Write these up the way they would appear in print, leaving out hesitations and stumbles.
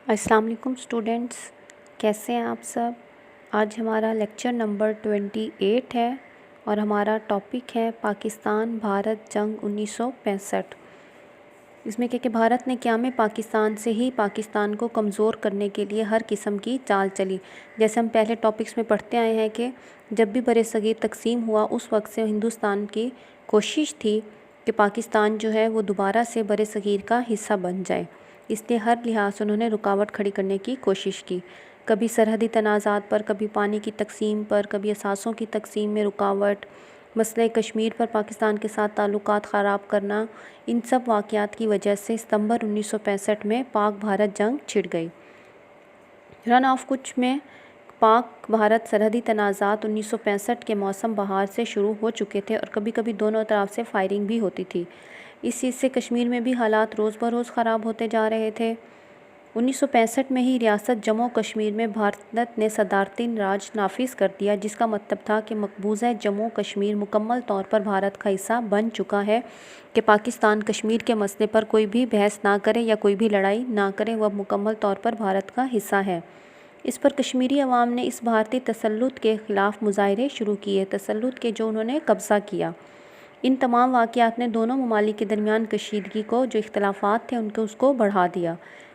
السلام علیکم اسٹوڈنٹس، کیسے ہیں آپ سب؟ آج ہمارا لیکچر نمبر 28 ہے اور ہمارا ٹاپک ہے پاکستان بھارت جنگ 1965۔ اس میں کہ بھارت نے قیام پاکستان سے ہی پاکستان کو کمزور کرنے کے لیے ہر قسم کی چال چلی۔ جیسے ہم پہلے ٹاپکس میں پڑھتے آئے ہیں کہ جب بھی بر صغیر تقسیم ہوا اس وقت سے ہندوستان کی کوشش تھی کہ پاکستان جو ہے وہ دوبارہ سے بر صغیر کا حصہ بن جائے۔ اس لیے ہر لحاظ سے انہوں نے رکاوٹ کھڑی کرنے کی کوشش کی، کبھی سرحدی تنازعات پر، کبھی پانی کی تقسیم پر، کبھی اثاثوں کی تقسیم میں رکاوٹ، مسئلہ کشمیر پر پاکستان کے ساتھ تعلقات خراب کرنا۔ ان سب واقعات کی وجہ سے ستمبر 1965 میں پاک بھارت جنگ چھڑ گئی۔ رن آف کچھ میں پاک بھارت سرحدی تنازعات 1965 کے موسم بہار سے شروع ہو چکے تھے اور کبھی کبھی دونوں طرف سے فائرنگ بھی ہوتی تھی۔ اس چیز سے کشمیر میں بھی حالات روز بروز خراب ہوتے جا رہے تھے۔ 1965 میں ہی ریاست جموں کشمیر میں بھارت نے صدارتی راج نافذ کر دیا، جس کا مطلب تھا کہ مقبوضہ جموں کشمیر مکمل طور پر بھارت کا حصہ بن چکا ہے، کہ پاکستان کشمیر کے مسئلے پر کوئی بھی بحث نہ کرے یا کوئی بھی لڑائی نہ کرے، وہ مکمل طور پر بھارت کا حصہ ہے۔ اس پر کشمیری عوام نے اس بھارتی تسلط کے خلاف مظاہرے شروع کیے، تسلط کے جو انہوں نے قبضہ کیا۔ ان تمام واقعات نے دونوں ممالک کے درمیان کشیدگی کو، جو اختلافات تھے اس کو بڑھا دیا۔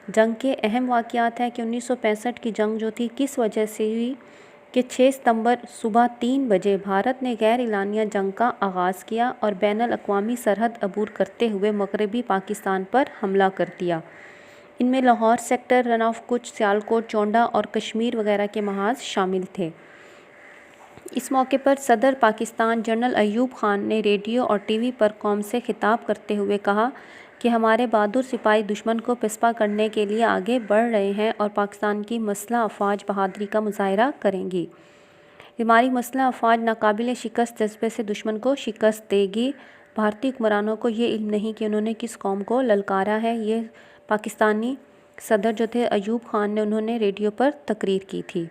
جنگ کے اہم واقعات ہیں کہ 1965 کی جنگ جو تھی کس وجہ سے ہوئی کہ 6 ستمبر صبح 3 بجے بھارت نے غیر اعلانیہ جنگ کا آغاز کیا اور بین الاقوامی سرحد عبور کرتے ہوئے مغربی پاکستان پر حملہ کر دیا۔ ان میں لاہور سیکٹر، رن آف کچھ، سیالکوٹ، چونڈا اور کشمیر وغیرہ کے محاذ شامل تھے۔ اس موقع پر صدر پاکستان جنرل ایوب خان نے ریڈیو اور ٹی وی پر قوم سے خطاب کرتے ہوئے کہا کہ ہمارے بہادر سپاہی دشمن کو پسپا کرنے کے لیے آگے بڑھ رہے ہیں اور پاکستان کی مسلح افواج بہادری کا مظاہرہ کریں گی۔ ہماری مسلح افواج ناقابل شکست جذبے سے دشمن کو شکست دے گی۔ بھارتی حکمرانوں کو یہ علم نہیں کہ انہوں نے کس قوم کو للکارا ہے۔ یہ پاکستانی صدر جو تھے ایوب خان نے، انہوں نے ریڈیو پر تقریر کی تھی۔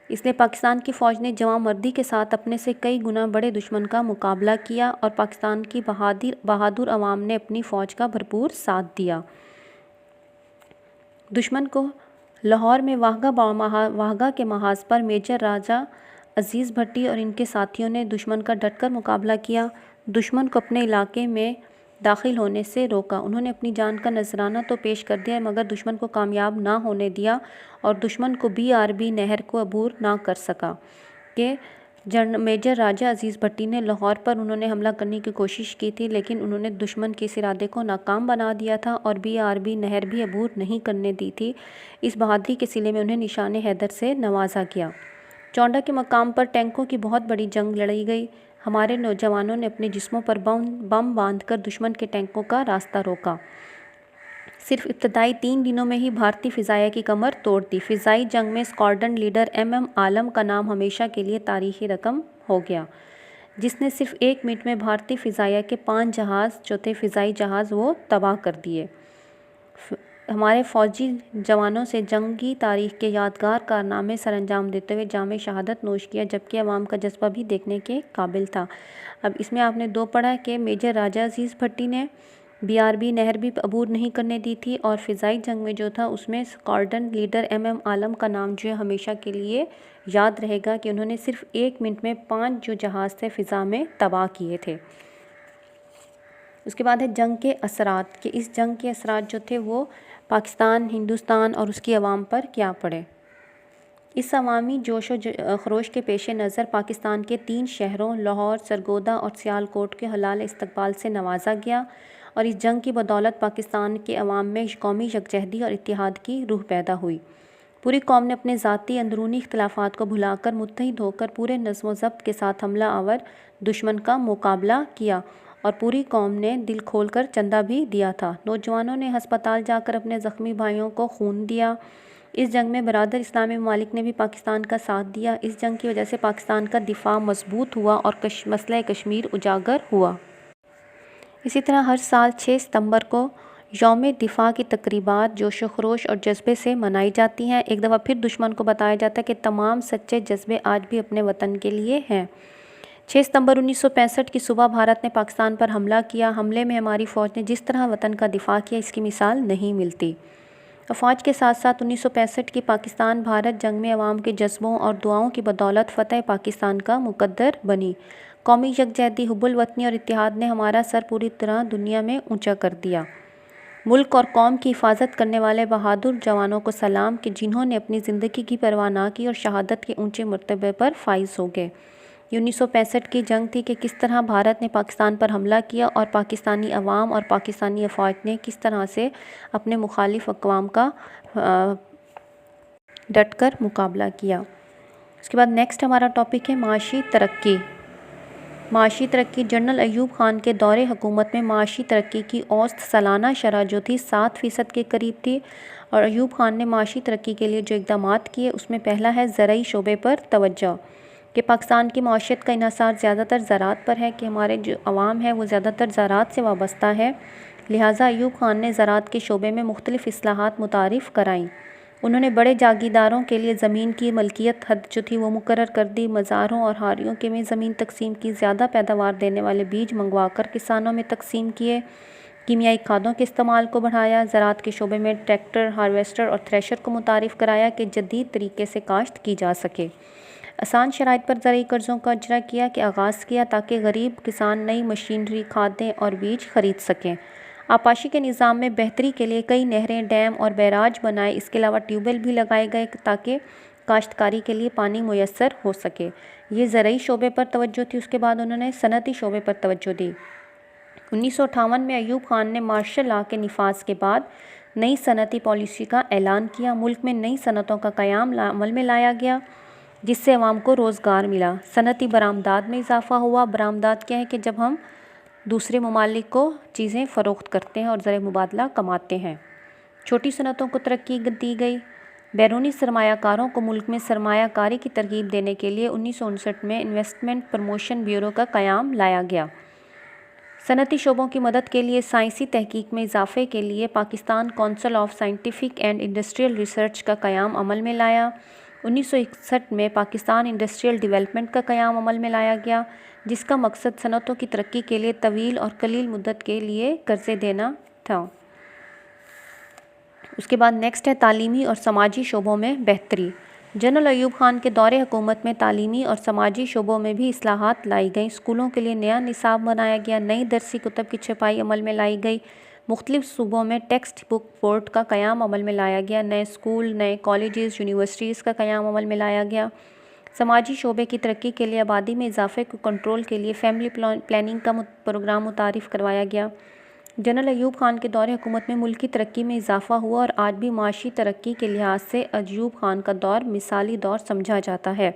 اس لیے پاکستان کی فوج نے جواں مردی کے ساتھ اپنے سے کئی گنا بڑے دشمن کا مقابلہ کیا اور پاکستان کی بہادر عوام نے اپنی فوج کا بھرپور ساتھ دیا۔ دشمن کو لاہور میں واہگہ کے محاذ پر میجر راجہ عزیز بھٹی اور ان کے ساتھیوں نے دشمن کا ڈٹ کر مقابلہ کیا، دشمن کو اپنے علاقے میں داخل ہونے سے روکا۔ انہوں نے اپنی جان کا نذرانہ تو پیش کر دیا مگر دشمن کو کامیاب نہ ہونے دیا اور دشمن کو BRB نہر کو عبور نہ کر سکا کہ میجر راجہ عزیز بھٹی نے لاہور پر انہوں نے حملہ کرنے کی کوشش کی تھی، لیکن انہوں نے دشمن کے اس ارادے کو ناکام بنا دیا تھا اور BRB نہر بھی عبور نہیں کرنے دی تھی۔ اس بہادری کے صلے میں انہیں نشان حیدر سے نوازا گیا۔ چونڈا کے مقام پر ٹینکوں کی بہت بڑی جنگ لڑی گئی۔ ہمارے نوجوانوں نے اپنے جسموں پر بم باندھ کر دشمن کے ٹینکوں کا راستہ روکا۔ صرف ابتدائی 3 دنوں میں ہی بھارتی فضائیہ کی کمر توڑ دی۔ فضائی جنگ میں اسکواڈرن لیڈر MM عالم کا نام ہمیشہ کے لیے تاریخی رقم ہو گیا، جس نے صرف 1 منٹ میں بھارتی فضائیہ کے 5 جہاز جو تھے فضائی جہاز وہ تباہ کر دیے۔ ہمارے فوجی جوانوں سے جنگی تاریخ کے یادگار کارنامے سر انجام دیتے ہوئے جام شہادت نوش کیا، جبکہ عوام کا جذبہ بھی دیکھنے کے قابل تھا۔ اب اس میں آپ نے 2 پڑھا کہ میجر راجہ عزیز بھٹی نے BRB نہر بھی عبور نہیں کرنے دی تھی، اور فضائی جنگ میں جو تھا اس میں اسکواڈرن لیڈر MM عالم کا نام جو ہے ہمیشہ کے لیے یاد رہے گا کہ انہوں نے صرف 1 منٹ میں 5 جو جہاز تھے فضا میں تباہ کیے تھے۔ اس کے بعد ہے جنگ کے اثرات، کہ اس جنگ کے اثرات جو تھے وہ پاکستان، ہندوستان اور اس کی عوام پر کیا پڑے۔ اس عوامی جوش و خروش کے پیش نظر پاکستان کے 3 شہروں لاہور، سرگودا اور سیالکوٹ کے حلال استقبال سے نوازا گیا، اور اس جنگ کی بدولت پاکستان کے عوام میں قومی یکجہتی اور اتحاد کی روح پیدا ہوئی۔ پوری قوم نے اپنے ذاتی اندرونی اختلافات کو بھلا کر متحد ہو کر پورے نظم و ضبط کے ساتھ حملہ آور دشمن کا مقابلہ کیا، اور پوری قوم نے دل کھول کر چندہ بھی دیا تھا۔ نوجوانوں نے ہسپتال جا کر اپنے زخمی بھائیوں کو خون دیا۔ اس جنگ میں برادر اسلامی ممالک نے بھی پاکستان کا ساتھ دیا۔ اس جنگ کی وجہ سے پاکستان کا دفاع مضبوط ہوا اور مسئلہ کشمیر اجاگر ہوا۔ اسی طرح ہر سال 6 ستمبر کو یوم دفاع کی تقریبات جوش و خروش اور جذبے سے منائی جاتی ہیں۔ ایک دفعہ پھر دشمن کو بتایا جاتا ہے کہ تمام سچے جذبے آج بھی اپنے وطن کے لیے ہیں۔ 6 ستمبر 1965 کی صبح بھارت نے پاکستان پر حملہ کیا۔ حملے میں ہماری فوج نے جس طرح وطن کا دفاع کیا، اس کی مثال نہیں ملتی۔ افواج کے ساتھ ساتھ 1965 کی پاکستان بھارت جنگ میں عوام کے جذبوں اور دعاؤں کی بدولت فتح پاکستان کا مقدر بنی۔ قومی یکجہتی، حب الوطنی اور اتحاد نے ہمارا سر پوری طرح دنیا میں اونچا کر دیا۔ ملک اور قوم کی حفاظت کرنے والے بہادر جوانوں کو سلام کہ جنہوں نے اپنی زندگی کی پرواہ نہ کی اور شہادت کے اونچے مرتبے پر فائز ہو گئے۔ یہ 1965 کی جنگ تھی کہ کس طرح بھارت نے پاکستان پر حملہ کیا اور پاکستانی عوام اور پاکستانی افواج نے کس طرح سے اپنے مخالف اقوام کا ڈٹ کر مقابلہ کیا۔ اس کے بعد نیکسٹ ہمارا ٹاپک ہے معاشی ترقی۔ معاشی ترقی۔ جنرل ایوب خان کے دور حکومت میں معاشی ترقی کی اوسط سالانہ شرح جو تھی 7% کے قریب تھی، اور ایوب خان نے معاشی ترقی کے لیے جو اقدامات کیے اس میں پہلا ہے زرعی شعبے پر توجہ، کہ پاکستان کی معیشت کا انحصار زیادہ تر زراعت پر ہے، کہ ہمارے جو عوام ہے وہ زیادہ تر زراعت سے وابستہ ہے، لہٰذا ایوب خان نے زراعت کے شعبے میں مختلف اصلاحات متعارف کرائیں۔ انہوں نے بڑے جاگیرداروں کے لیے زمین کی ملکیت حد جو تھی وہ مقرر کر دی، مزاروں اور ہاریوں کے میں زمین تقسیم کی، زیادہ پیداوار دینے والے بیج منگوا کر کسانوں میں تقسیم کیے، کیمیائی کھادوں کے استعمال کو بڑھایا، زراعت کے شعبے میں ٹریکٹر، ہارویسٹر اور تھریشر کو متعارف کرایا کہ جدید طریقے سے کاشت کی جا سکے، آسان شرائط پر زرعی قرضوں کا اجرا کیا کہ آغاز کیا تاکہ غریب کسان نئی مشینری، کھادیں اور بیج خرید سکیں، آبپاشی کے نظام میں بہتری کے لیے کئی نہریں، ڈیم اور بیراج بنائے، اس کے علاوہ ٹیوب ویل بھی لگائے گئے تاکہ کاشتکاری کے لیے پانی میسر ہو سکے۔ یہ زرعی شعبے پر توجہ تھی۔ اس کے بعد انہوں نے صنعتی شعبے پر توجہ دی۔ 1958 میں ایوب خان نے مارشل لاء کے نفاذ کے بعد نئی صنعتی پالیسی کا اعلان کیا، ملک میں نئی صنعتوں کا قیام عمل میں لایا گیا جس سے عوام کو روزگار ملا، صنعتی برآمدات میں اضافہ ہوا۔ برآمدات کیا ہے کہ جب ہم دوسرے ممالک کو چیزیں فروخت کرتے ہیں اور زر مبادلہ کماتے ہیں۔ چھوٹی صنعتوں کو ترقی دی گئی۔ بیرونی سرمایہ کاروں کو ملک میں سرمایہ کاری کی ترغیب دینے کے لیے 1959 میں انویسٹمنٹ پروموشن بیورو کا قیام لایا گیا۔ صنعتی شعبوں کی مدد کے لیے سائنسی تحقیق میں اضافے کے لیے Pakistan council of scientific and industrial research کا قیام عمل میں لایا۔ 1961 میں پاکستان انڈسٹریل ڈیولپمنٹ کا قیام عمل میں لایا گیا، جس کا مقصد صنعتوں کی ترقی کے لیے طویل اور قلیل مدت کے لیے قرضے دینا تھا۔ اس کے بعد نیکسٹ ہے تعلیمی اور سماجی شعبوں میں بہتری۔ جنرل ایوب خان کے دور حکومت میں تعلیمی اور سماجی شعبوں میں بھی اصلاحات لائی گئیں، اسکولوں کے لیے نیا نصاب بنایا گیا، نئی درسی کتب کی چھپائی عمل میں لائی گئی، مختلف صوبوں میں ٹیکسٹ بک بورڈ کا قیام عمل میں لایا گیا، نئے اسکول، نئے کالجز، یونیورسٹیز کا قیام عمل میں لایا گیا۔ سماجی شعبے کی ترقی کے لیے آبادی میں اضافے کو کنٹرول کے لیے فیملی پلاننگ کا پروگرام متعارف کروایا گیا۔ جنرل ایوب خان کے دور حکومت میں ملکی ترقی میں اضافہ ہوا اور آج بھی معاشی ترقی کے لحاظ سے ایوب خان کا دور مثالی دور سمجھا جاتا ہے۔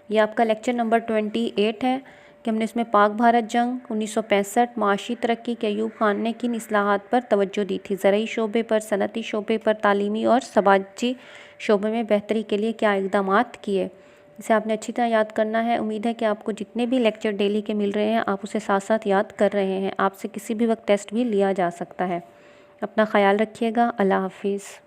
یہ آپ کا لیکچر نمبر 28 ہے کہ ہم نے اس میں پاک بھارت جنگ، 1965، معاشی ترقی کے ایوب خان نے کن اصلاحات پر توجہ دی تھی، زرعی شعبے پر، صنعتی شعبے پر، تعلیمی اور سماجی شعبے میں بہتری کے لیے کیا اقدامات کیے، اسے آپ نے اچھی طرح یاد کرنا ہے۔ امید ہے کہ آپ کو جتنے بھی لیکچر ڈیلی کے مل رہے ہیں آپ اسے ساتھ ساتھ یاد کر رہے ہیں، آپ سے کسی بھی وقت ٹیسٹ بھی لیا جا سکتا ہے۔ اپنا خیال رکھیے گا۔ اللہ حافظ۔